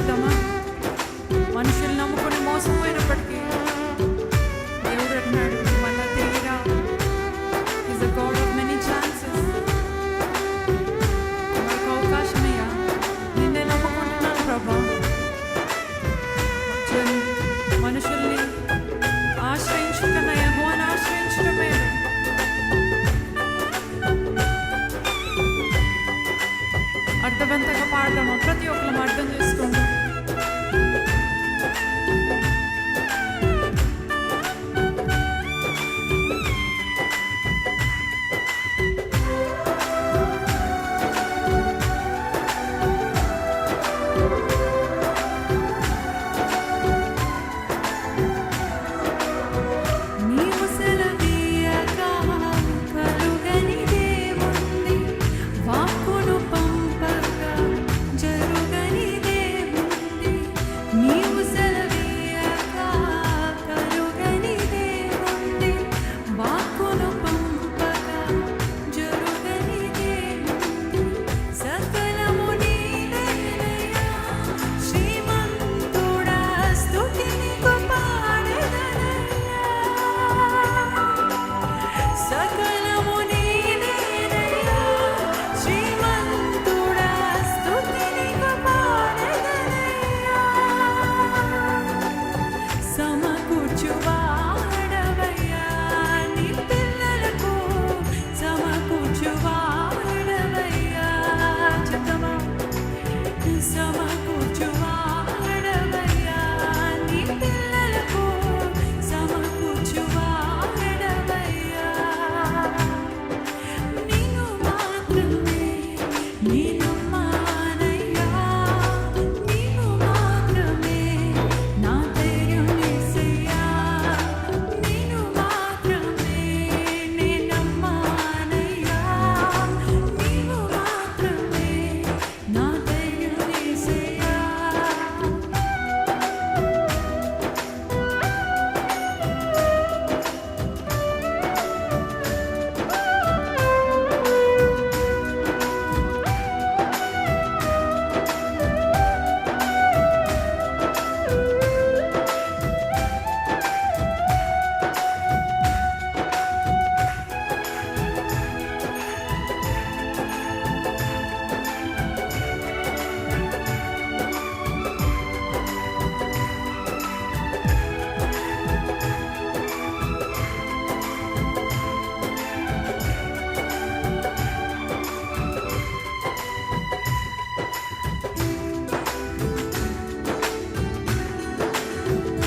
చెప్దామా? మనుషులు నమ్ముకొని మోసపోయినప్పటికీ దేవుడు అంటున్నాడు, మళ్ళా తిరిగిరా. Is a god of many chances. మరొక అవకాశమయ్యా, నిన్నే నమ్ముకుంటున్నాను ప్రభా. మనుషుల్ని ఆశ్రయించుకున్న యెహోవాను ఆశ్రయించడం మేలు. అర్థవంతంగా పాడదామా? ప్రతి ఒక్కరు అర్థం చేసుకుందాం.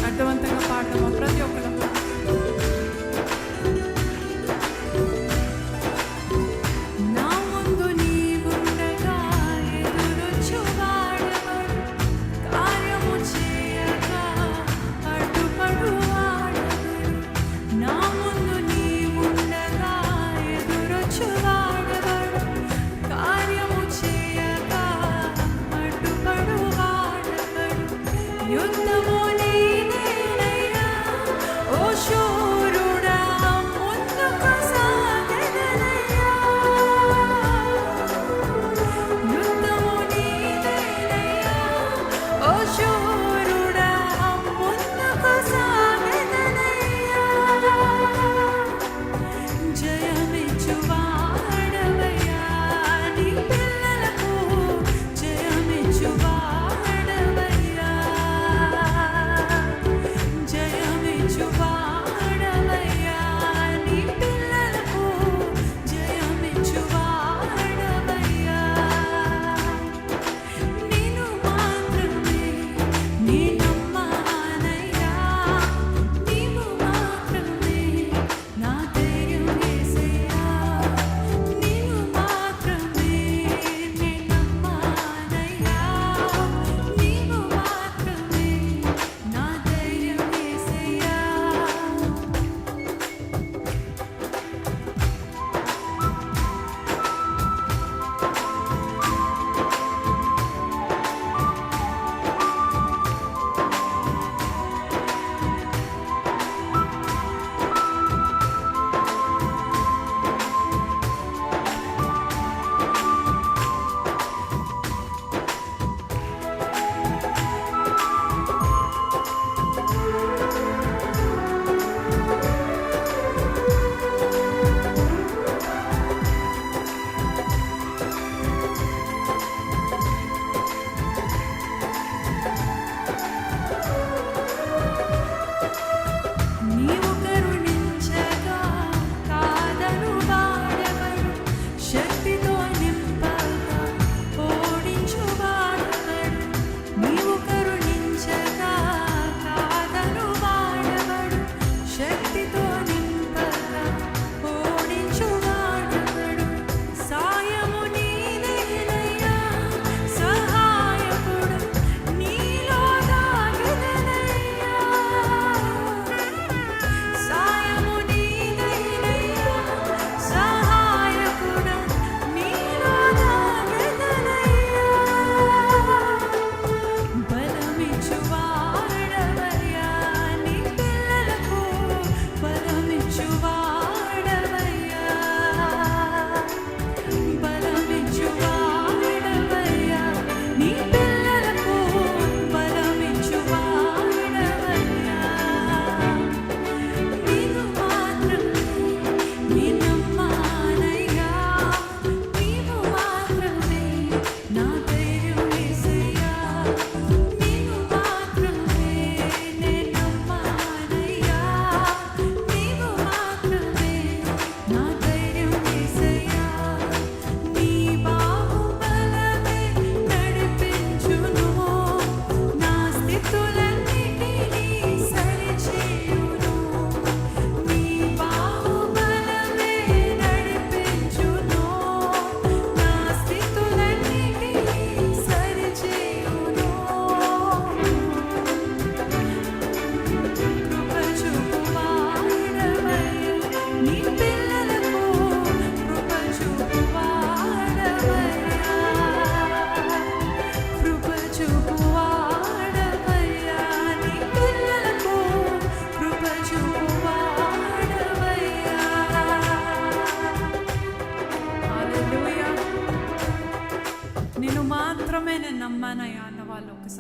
అర్థవంతంగా పాడదామా? ప్రతి ఒక్కరు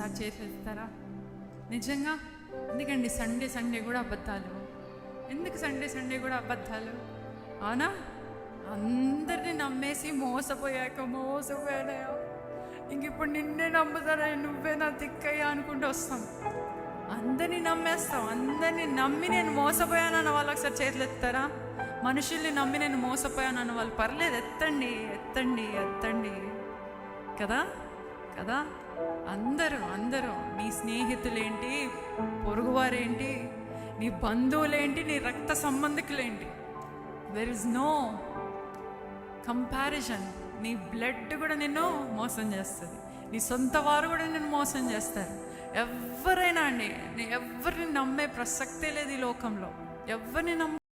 ఒకసారి చేసేస్తారా? నిజంగా ఎందుకండి సండే కూడా అబద్ధాలు? ఎందుకు సండే కూడా అబద్ధాలు? అవునా? అందరినీ నమ్మేసి మోసపోయానయా, ఇంక ఇప్పుడు నిన్నే నమ్ముతారా, నువ్వే నా దిక్కయ్యా అనుకుంటూ వస్తాం. అందరినీ నమ్మేస్తాం. అందరినీ నమ్మి నేను మోసపోయానన్న వాళ్ళు ఒకసారి చేతులు ఎత్తారా? మనుషుల్ని నమ్మి నేను మోసపోయానన్న వాళ్ళు పర్లేదు, ఎత్తండి ఎత్తండి ఎత్తండి. కదా కదా అందరూ నీ స్నేహితులేంటి, పొరుగువారేంటి, నీ బంధువులేంటి, నీ రక్త సంబంధికులేంటి, దెర్ ఇస్ నో కంపారిజన్. నీ బ్లడ్ కూడా నిన్ను మోసం చేస్తుంది, నీ సొంత వారు కూడా నిన్ను మోసం చేస్తారు. ఎవరైనా అండి, ఎవరిని నమ్మే ప్రసక్తే లేదు ఈ లోకంలో. ఎవరిని